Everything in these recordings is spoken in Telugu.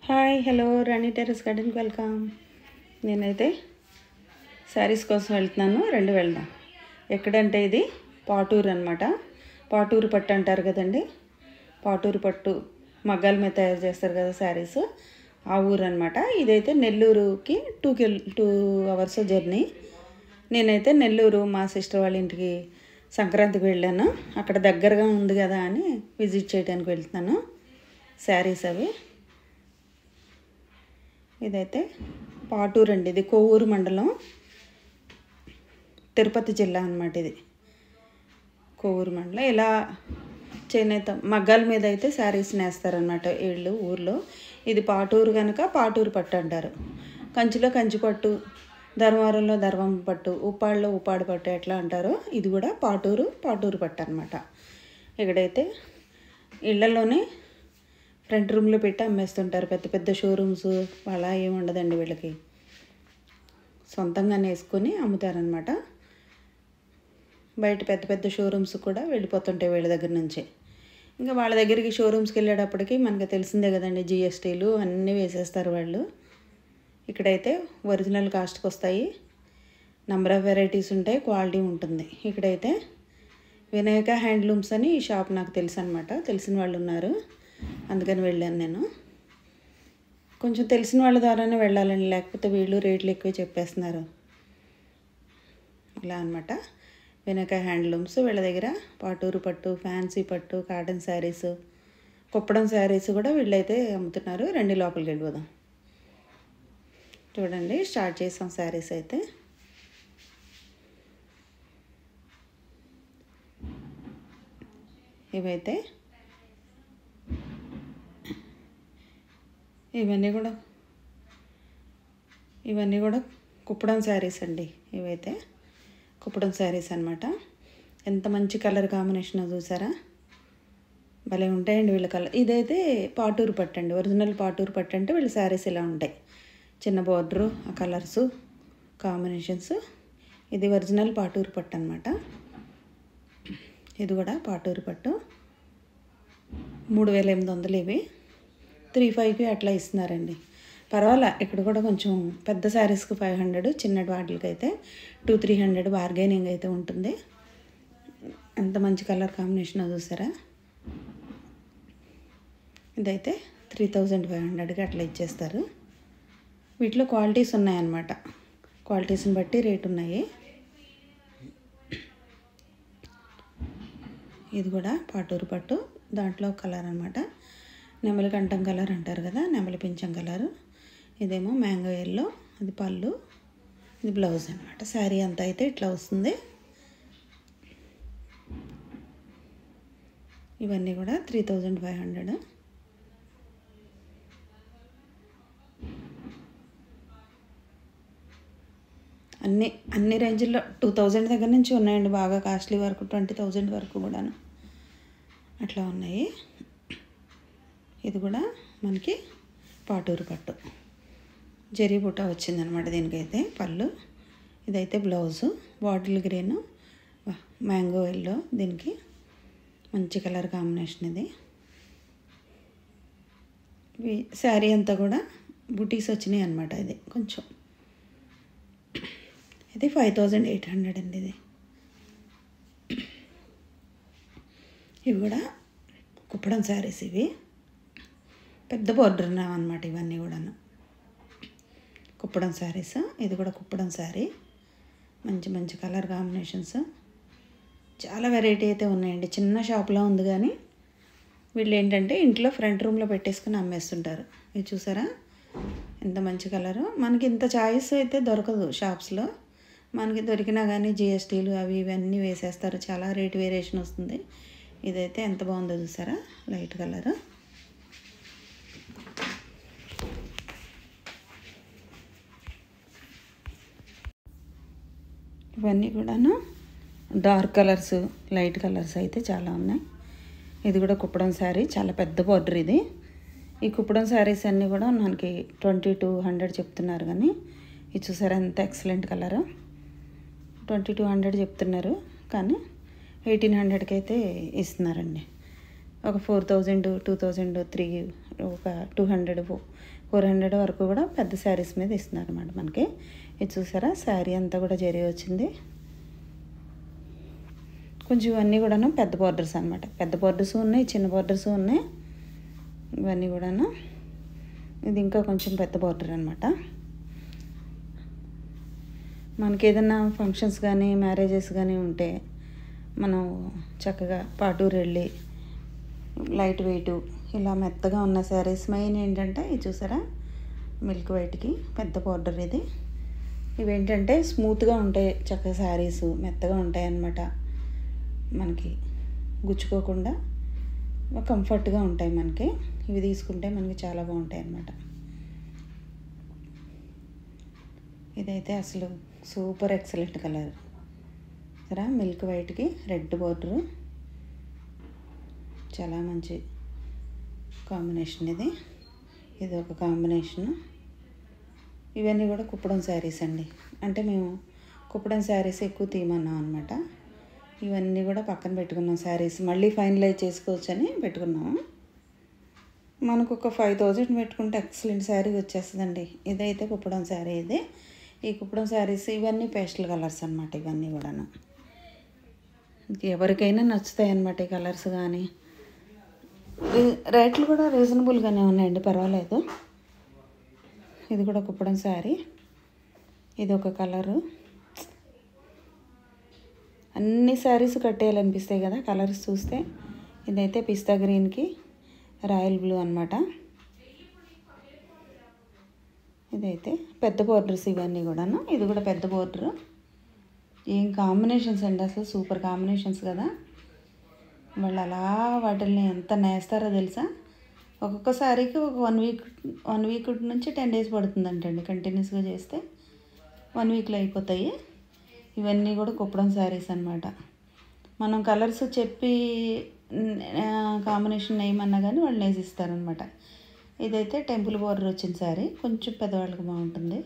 హాయ్ హలో రాణి టెర్రస్ గార్డెన్కి వెల్కమ్. నేనైతే శారీస్ కోసం వెళ్తున్నాను. వెళ్దాం. ఎక్కడంటే ఇది పాటూరు అనమాట. పాటూరు పట్టు అంటారు కదండి. పాటూరు పట్టు మగ్గాల మీద తయారు చేస్తారు కదా శారీస్, ఆ ఊరు అనమాట. ఇదైతే నెల్లూరుకి 2 అవర్స్ జర్నీ. నేనైతే నెల్లూరు మా సిస్టర్ వాళ్ళ ఇంటికి సంక్రాంతికి వెళ్ళాను. అక్కడ దగ్గరగా ఉంది కదా అని విజిట్ చేయడానికి వెళ్తున్నాను. శారీస్ అవి. ఇదైతే పాటూరు అండి. ఇది కొవ్వూరు మండలం, తిరుపతి జిల్లా అన్నమాట. ఇది కొవ్వూరు మండలం. ఇలా చేనేత మగ్గాల మీద అయితే శారీస్ నేస్తారనమాట వీళ్ళు ఊర్లో. ఇది పాటూరు కనుక పాటూరు పట్టు అంటారు. కంచిలో కంచి పట్టు, ధర్మవరంలో ధర్మం పట్టు, ఉప్పాడులో ఉప్పాడు పట్టు ఎట్లా అంటారో ఇది కూడా పాటూరు పట్టు అనమాట. ఇక్కడైతే ఇళ్లలోనే ఫ్రంట్ రూమ్లో పెట్టి అమ్మేస్తుంటారు. పెద్ద పెద్ద షోరూమ్స్ అలా ఏమి ఉండదండి వీళ్ళకి. సొంతంగానే వేసుకొని అమ్ముతారనమాట. బయట పెద్ద పెద్ద షోరూమ్స్ కూడా వెళ్ళిపోతుంటాయి వీళ్ళ దగ్గర నుంచి. ఇంకా వాళ్ళ దగ్గరికి షోరూమ్స్కి వెళ్ళేటప్పటికి మనకు తెలిసిందే కదండి, జిఎస్టీలు అన్నీ వేసేస్తారు వాళ్ళు. ఇక్కడైతే ఒరిజినల్ కాస్ట్కి వస్తాయి. నెంబర్ ఆఫ్ వెరైటీస్ ఉంటాయి, క్వాలిటీ ఉంటుంది. ఇక్కడైతే వినాయక హ్యాండ్లూమ్స్ అని ఈ షాప్ నాకు తెలుసు అనమాట. తెలిసిన వాళ్ళు ఉన్నారు, అందుకని వెళ్ళాను నేను. కొంచెం తెలిసిన వాళ్ళ ద్వారానే వెళ్ళాలండి, లేకపోతే వీళ్ళు రేట్లు ఎక్కువ చెప్పేస్తున్నారు. ఇలా అనమాట. వినాయక హ్యాండ్లూమ్స్ వీళ్ళ దగ్గర పాటూరు పట్టు, ఫ్యాన్సీ పట్టు, కాటన్ శారీస్, కుప్పడం శారీస్ కూడా వీళ్ళైతే అమ్ముతున్నారు. రండి లోపలికి వెళ్ళిపోదాం. చూడండి, స్టార్ట్ చేసాం శారీస్ అయితే. ఇవన్నీ కూడా కుప్పడం శారీస్ అండి. ఇవైతే కుప్పడం శారీస్ అనమాట. ఎంత మంచి కలర్ కాంబినేషన్ చూసారా, భలే ఉంటాయండి వీళ్ళ కలర్. ఇదైతే పాటూరు పట్టు అండి, ఒరిజినల్ పాటూరు పట్టు. అంటే వీళ్ళ శారీస్ ఇలా ఉంటాయి, చిన్న బోర్డరు, ఆ కలర్సు కాంబినేషన్స్. ఇది ఒరిజినల్ పాటూరు పట్టు అనమాట. ఇది కూడా పాటూరు పట్టు. 3800 ఇవి. 3500 అట్లా ఇస్తున్నారండి. పర్వాలా. ఇక్కడ కూడా కొంచెం పెద్ద శారీస్కి 500, చిన్న వాటికి అయితే 200-300 బార్గెనింగ్ అయితే ఉంటుంది. ఎంత మంచి కలర్ కాంబినేషన్ చూసారా. ఇదైతే 3500కి అట్లా ఇచ్చేస్తారు. వీటిలో క్వాలిటీస్ ఉన్నాయన్నమాట. క్వాలిటీస్ని బట్టి రేట్ ఉన్నాయి. ఇది కూడా పాటూరు పట్టు. దాంట్లో కలర్ అనమాట, నెమలి కంఠం కలర్ అంటారు కదా, నెమలి పింఛం కలరు. ఇదేమో మ్యాంగో ఎల్లో, అది పళ్ళు, ఇది బ్లౌజ్ అనమాట. శారీ అంతా అయితే ఇట్లా వస్తుంది. ఇవన్నీ కూడా 3500. అన్ని రేంజ్లో 2000 దగ్గర నుంచి ఉన్నాయండి, బాగా కాస్ట్లీ వరకు 20,000 వరకు కూడాను అట్లా ఉన్నాయి. ఇది కూడా మనకి పాటూరు పట్టు, జరీ బుట్ట వచ్చిందనమాట దీనికైతే. పళ్ళు, ఇదైతే blouse, bottle green, mango yellow. దీనికి మంచి కలర్ కాంబినేషన్ ఇది. శారీ అంతా కూడా బుటీస్ వచ్చినాయి అనమాట. ఇది కొంచెం, ఇది 5800 అండి. ఇది ఇవి కూడా కుప్పడం శారీస్. ఇవి పెద్ద బోర్డర్ ఉన్నాయన్నమాట. ఇవన్నీ కూడాను కుప్పడం శారీస్. ఇది కూడా కుప్పడం శారీ. మంచి మంచి కలర్ కాంబినేషన్స్, చాలా వెరైటీ అయితే ఉన్నాయండి. చిన్న షాప్లో ఉంది కానీ వీళ్ళు ఏంటంటే ఇంట్లో ఫ్రంట్ రూమ్లో పెట్టేసుకుని అమ్మేస్తుంటారు. ఇది చూసారా ఎంత మంచి కలరు. మనకి ఇంత చాయిస్ అయితే దొరకదు షాప్స్లో. మనకి దొరికినా కానీ జిఎస్టీలు అవి ఇవన్నీ వేసేస్తారు, చాలా రేట్ వేరియేషన్ వస్తుంది. ఇదైతే ఎంత బాగుందో చూసారా, లైట్ కలరు. ఇవన్నీ కూడాను డార్క్ కలర్స్, లైట్ కలర్స్ అయితే చాలా ఉన్నాయి. ఇది కూడా కుప్పడం శారీ, చాలా పెద్ద బోర్డర్ ఇది. ఈ కుప్పడం శారీస్ అన్నీ కూడా మనకి 2200 చెప్తున్నారు. కానీ ఇది చూసారా ఎంత ఎక్సలెంట్ కలరు. 2200 చెప్తున్నారు కానీ 1800కి అయితే ఇస్తున్నారండి. ఒక 4000, 2000, 3 ఒక 200 400 వరకు కూడా పెద్ద శారీస్ మీద ఇస్తున్నారు అన్నమాట మనకి. ఇది చూసారా శారీ అంతా కూడా జరీ వచ్చింది. కొంచెం ఇవన్నీ కూడాను పెద్ద బార్డర్స్ అనమాట. పెద్ద బార్డర్స్ ఉన్నాయి, చిన్న బార్డర్స్ ఉన్నాయి. ఇవన్నీ కూడాను ఇది ఇంకా కొంచెం పెద్ద బార్డర్ అనమాట. మనకి ఏదైనా ఫంక్షన్స్ కానీ మ్యారేజెస్ కానీ ఉంటే మనం చక్కగా పాటూరు వెళ్ళి లైట్ వెయిట్ ఇలా మెత్తగా ఉన్న శారీస్ మెయిన్ ఏంటంటే ఇది చూసారా మిల్క్ వైట్కి పెద్ద బార్డర్ ఇది. ఇవేంటంటే స్మూత్గా ఉంటాయి, చక్కగా శారీస్ మెత్తగా ఉంటాయి అన్నమాట. మనకి గుచ్చుకోకుండా కంఫర్ట్గా ఉంటాయి మనకి. ఇవి తీసుకుంటే మనకి చాలా బాగుంటాయి అన్నమాట. ఇదైతే అసలు సూపర్ ఎక్సలెంట్ కలర్ సరే, మిల్క్ వైట్కి రెడ్ బార్డరు, చాలా మంచి కాంబినేషన్ ఇది. ఇది ఒక కాంబినేషను. ఇవన్నీ కూడా కుప్పడం శారీస్ అండి. అంటే మేము కుప్పడం శారీస్ ఎక్కువ తీయమన్నాం అనమాట. ఇవన్నీ కూడా పక్కన పెట్టుకున్నాం శారీస్, మళ్ళీ ఫైనలైజ్ చేసుకోవచ్చని పెట్టుకున్నాము. మనకు ఒక 5000 పెట్టుకుంటే ఎక్సలెంట్ శారీ వచ్చేస్తుందండి. ఇదైతే కుప్పడం శారీ ఇది. ఈ కుప్పడం శారీస్ ఇవన్నీ పేస్టల్ కలర్స్ అనమాట. ఇవన్నీ కూడాను ఎవరికైనా నచ్చుతాయి అన్నమాట ఈ కలర్స్. కానీ రేట్లు కూడా రీజనబుల్గానే ఉన్నాయండి, పర్వాలేదు. ఇది కూడా కుప్పడం శారీ. ఇది ఒక కలరు. అన్ని శారీస్ కట్టేయాలనిపిస్తాయి కదా కలర్స్ చూస్తే. ఇదైతే పిస్తా గ్రీన్కి రాయల్ బ్లూ అనమాట. ఇదైతే పెద్ద బోర్డర్స్ ఇవన్నీ కూడాను. ఇది కూడా పెద్ద బోర్డరు. ఏం కాంబినేషన్స్ అండి, అసలు సూపర్ కాంబినేషన్స్ కదా. వాళ్ళు అలా వాటిల్ని ఎంత నేస్తారో తెలుసా. ఒక్కొక్క శారీకి ఒక 1 వీక్ నుంచి 10 days పడుతుందంటండి. కంటిన్యూస్గా చేస్తే 1 weekలో అయిపోతాయి. ఇవన్నీ కూడా కుప్పడం శారీస్ అనమాట. మనం కలర్స్ చెప్పి కాంబినేషన్ వేయమన్నా కానీ వాళ్ళు నేసిస్తారనమాట. ఇదైతే టెంపుల్ బోర్డర్ వచ్చిన శారీ, కొంచెం పెద్దవాళ్ళకి బాగుంటుంది.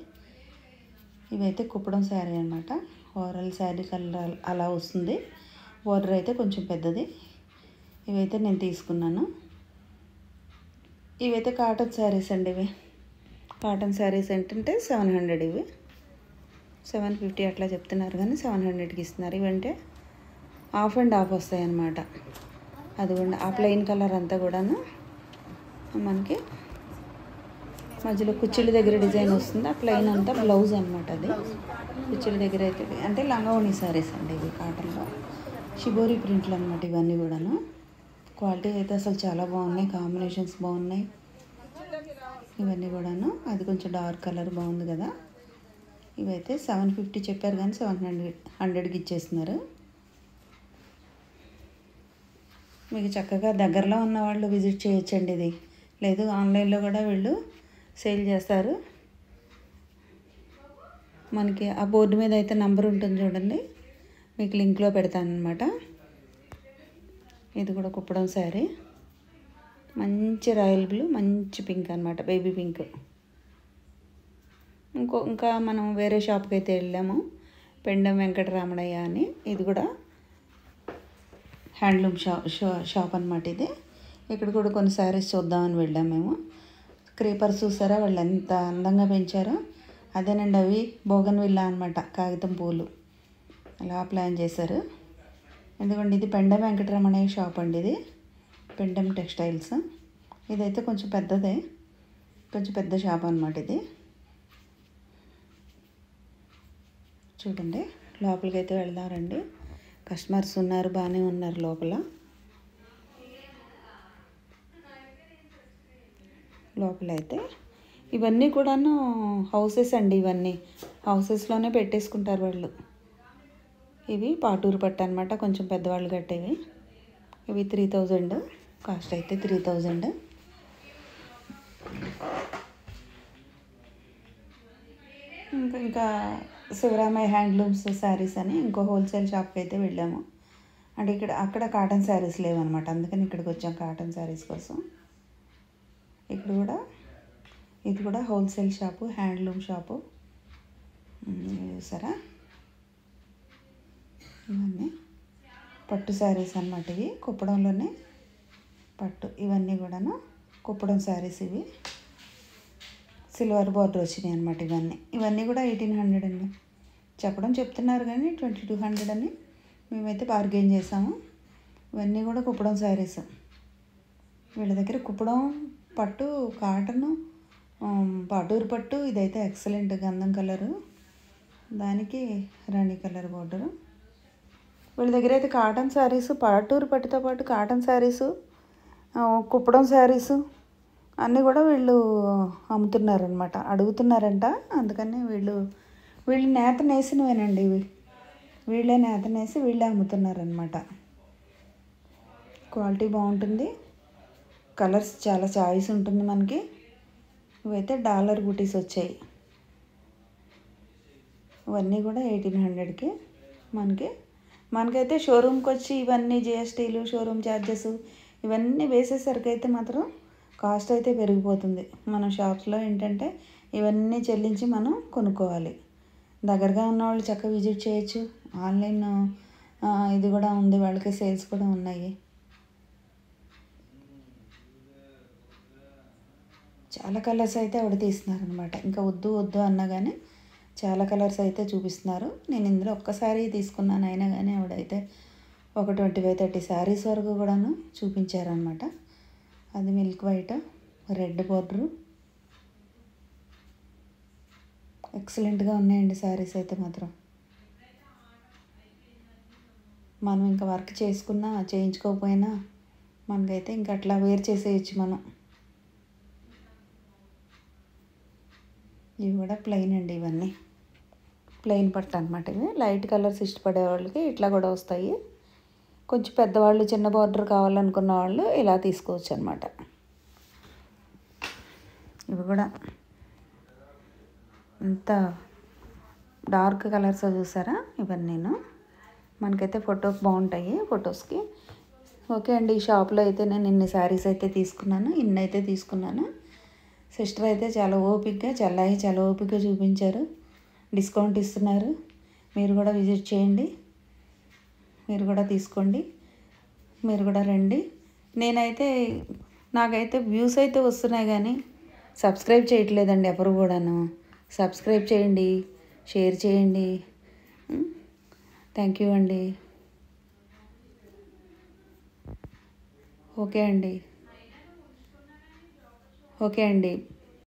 ఇవైతే కుప్పడం శారీ అనమాట. ఓవరాల్ శారీ కలర్ అలా వస్తుంది. బోర్డర్ అయితే కొంచెం పెద్దది. ఇవైతే నేను తీసుకున్నాను. ఇవైతే కాటన్ శారీస్ అండి. ఇవి కాటన్ శారీస్ ఏంటంటే 700, ఇవి 750 అట్లా చెప్తున్నారు కానీ 700కి ఇస్తున్నారు. ఇవంటే ఆఫ్ అండ్ ఆఫ్ వస్తాయి అన్నమాట. అదిగోండి ఆ ప్లెయిన్ కలర్ అంతా కూడాను మనకి మధ్యలో కుచ్చిళ్ళ దగ్గర డిజైన్ వస్తుంది. ఆ ప్లెయిన్ అంతా బ్లౌజ్ అనమాట. అది కుచ్చిళ్ళ దగ్గర అయితే అంటే లంగావోణి శారీస్ అండి ఇవి. కాటన్లో షిబోరి ప్రింట్లు అనమాట. ఇవన్నీ కూడాను క్వాలిటీ అయితే అసలు చాలా బాగున్నాయి, కాంబినేషన్స్ బాగున్నాయి. ఇవన్నీ కూడాను అది కొంచెం డార్క్ కలర్ బాగుంది కదా. ఇవైతే 750 చెప్పారు కానీ 700కి ఇచ్చేస్తున్నారు. మీకు చక్కగా దగ్గరలో ఉన్న వాళ్ళు విజిట్ చేయొచ్చండి. ఇది లేదు ఆన్లైన్లో కూడా వీళ్ళు సేల్ చేస్తారు. మనకి ఆ బోర్డు మీద అయితే నంబర్ ఉంటుంది చూడండి, మీకు లింక్లో పెడతాను అనమాట. ఇది కూడా కుప్పడం శారీ. మంచి రాయల్ బ్లూ, మంచి పింక్ అనమాట, బేబీ పింక్. ఇంకా మనం వేరే షాప్కి అయితే వెళ్ళాము, పెండం వెంకటరామణయ్య అని. ఇది కూడా హ్యాండ్లూమ్ షాప్ అనమాట. ఇది ఇక్కడ కూడా కొన్ని శారీస్ చూద్దామని వెళ్ళాం మేము. క్రీపర్స్ చూసారా వాళ్ళు ఎంత అందంగా పెంచారో. అదేనండి అవి బోగన్విల్లా అనమాట, కాగితం పూలు అలా ప్లాన్ చేశారు. ఎందుకంటే ఇది పెండం వెంకటరమణయ్య షాప్ అండి. ఇది పెండం టెక్స్టైల్స్. ఇదైతే కొంచెం పెద్దదే, కొంచెం పెద్ద షాప్ అనమాట. ఇది చూడండి. లోపలికి అయితే వెళ్దారండి. కస్టమర్స్ ఉన్నారు, బాగానే ఉన్నారు లోపల. లోపలైతే ఇవన్నీ కూడాను హౌసెస్ అండి. ఇవన్నీ హౌసెస్లోనే పెట్టేసుకుంటారు వాళ్ళు. ఇవి పాటూరు పట్టు అనమాట, కొంచెం పెద్దవాళ్ళు కట్టేవి. ఇవి 3000 కాస్ట్, అయితే 3000. ఇంకా శివరామయ్య హ్యాండ్లూమ్స్ శారీస్ అని ఇంకో హోల్సేల్ షాప్కి అయితే వెళ్ళాము. అంటే అక్కడ కాటన్ శారీస్ లేవన్నమాట, అందుకని ఇక్కడికి వచ్చాం కాటన్ శారీస్ కోసం. ఇది కూడా హోల్సేల్ షాపు, హ్యాండ్లూమ్ షాపు. చూసారా ఇవన్నీ పట్టు శారీస్ అన్నమాట. ఇవి కుప్పడంలోనే పట్టు. ఇవన్నీ కూడాను కుప్పడం శారీస్ ఇవి సిల్వర్ బార్డర్ వచ్చినాయి అనమాట. ఇవన్నీ కూడా 1800 అండి. చెప్తున్నారు కానీ 2200 అని మేమైతే బార్గెయిన్ చేసాము. ఇవన్నీ కూడా కుప్పడం శారీస్. వీళ్ళ దగ్గర కుప్పడం పట్టు, కాటను, పాటూరు పట్టు, ఇదైతే ఎక్సలెంట్ గంధం కలరు, దానికి రాణి కలర్ బార్డరు. వీళ్ళ దగ్గర అయితే కాటన్ శారీస్, పాటూరు పట్టుతో పాటు కాటన్ శారీసు, కుప్పడం శారీసు అన్నీ కూడా వీళ్ళు అమ్ముతున్నారనమాట, అడుగుతున్నారంట. అందుకని వీళ్ళు నేత నేసినవేనండి ఇవి. వీళ్ళే నేత నేసి వీళ్ళే అమ్ముతున్నారనమాట. క్వాలిటీ బాగుంటుంది, కలర్స్ చాలా చాయిస్ ఉంటుంది మనకి. ఇవైతే డాలర్ బూటీస్ వచ్చాయి. ఇవన్నీ కూడా 1800కి మనకైతే షోరూమ్కి వచ్చి ఇవన్నీ జిఎస్టీలు, షోరూమ్ ఛార్జెస్ ఇవన్నీ వేసేసరికి అయితే మాత్రం కాస్ట్ అయితే పెరిగిపోతుంది. మన షాప్స్లో ఏంటంటే ఇవన్నీ చెల్లించి మనం కొనుక్కోవాలి. దగ్గరగా ఉన్న వాళ్ళు చక్కగా విజిట్ చేయొచ్చు. ఆన్లైన్ ఇది కూడా ఉంది, వాళ్ళకి సేల్స్ కూడా ఉన్నాయి. చాలా కలర్స్ అయితే ఆవిడ తీస్తున్నారనమాట. ఇంకా వద్దు అన్నా కానీ చాలా కలర్స్ అయితే చూపిస్తున్నారు. నేను ఇందులో ఒక్కసారి తీసుకున్నాను, అయినా కానీ ఆవిడైతే ఒక 25-30 శారీస్ వరకు కూడాను చూపించారనమాట. అది మిల్క్ వైట్, రెడ్ బార్డరు, ఎక్సలెంట్గా ఉన్నాయండి శారీస్ అయితే మాత్రం. మనం ఇంకా వర్క్ చేసుకున్నా చేయించుకోకపోయినా మనకైతే ఇంకా అట్లా వేర్ చేసేయచ్చు మనం. ఇవి కూడా ప్లెయిన్ అండి, ఇవన్నీ ప్లెయిన్ పట్టు అనమాట. ఇవి లైట్ కలర్స్ ఇష్టపడే వాళ్ళకి ఇట్లా కూడా వస్తాయి. కొంచెం పెద్దవాళ్ళు చిన్న బార్డర్ కావాలనుకున్న వాళ్ళు ఇలా తీసుకోవచ్చు అనమాట. ఇవి కూడా ఎంత డార్క్ కలర్స్ చూసారా, ఇవన్నీను మనకైతే ఫోటోకి బాగుంటాయి, ఫొటోస్కి. ఓకే అండి, ఈ షాప్లో అయితే నేను ఇన్ని శారీస్ అయితే తీసుకున్నాను. సిస్టర్ అయితే చాలా ఓపికగా చూపించారు. డిస్కౌంట్ ఇస్తున్నారు. మీరు కూడా విజిట్ చేయండి, మీరు కూడా తీసుకోండి, మీరు కూడా రండి. నాకైతే వ్యూస్ అయితే వస్తున్నాయి కానీ సబ్స్క్రైబ్ చేయట్లేదండి ఎవరు కూడాను. సబ్స్క్రైబ్ చేయండి, షేర్ చేయండి. థ్యాంక్ యూ అండి. ఓకే అండి.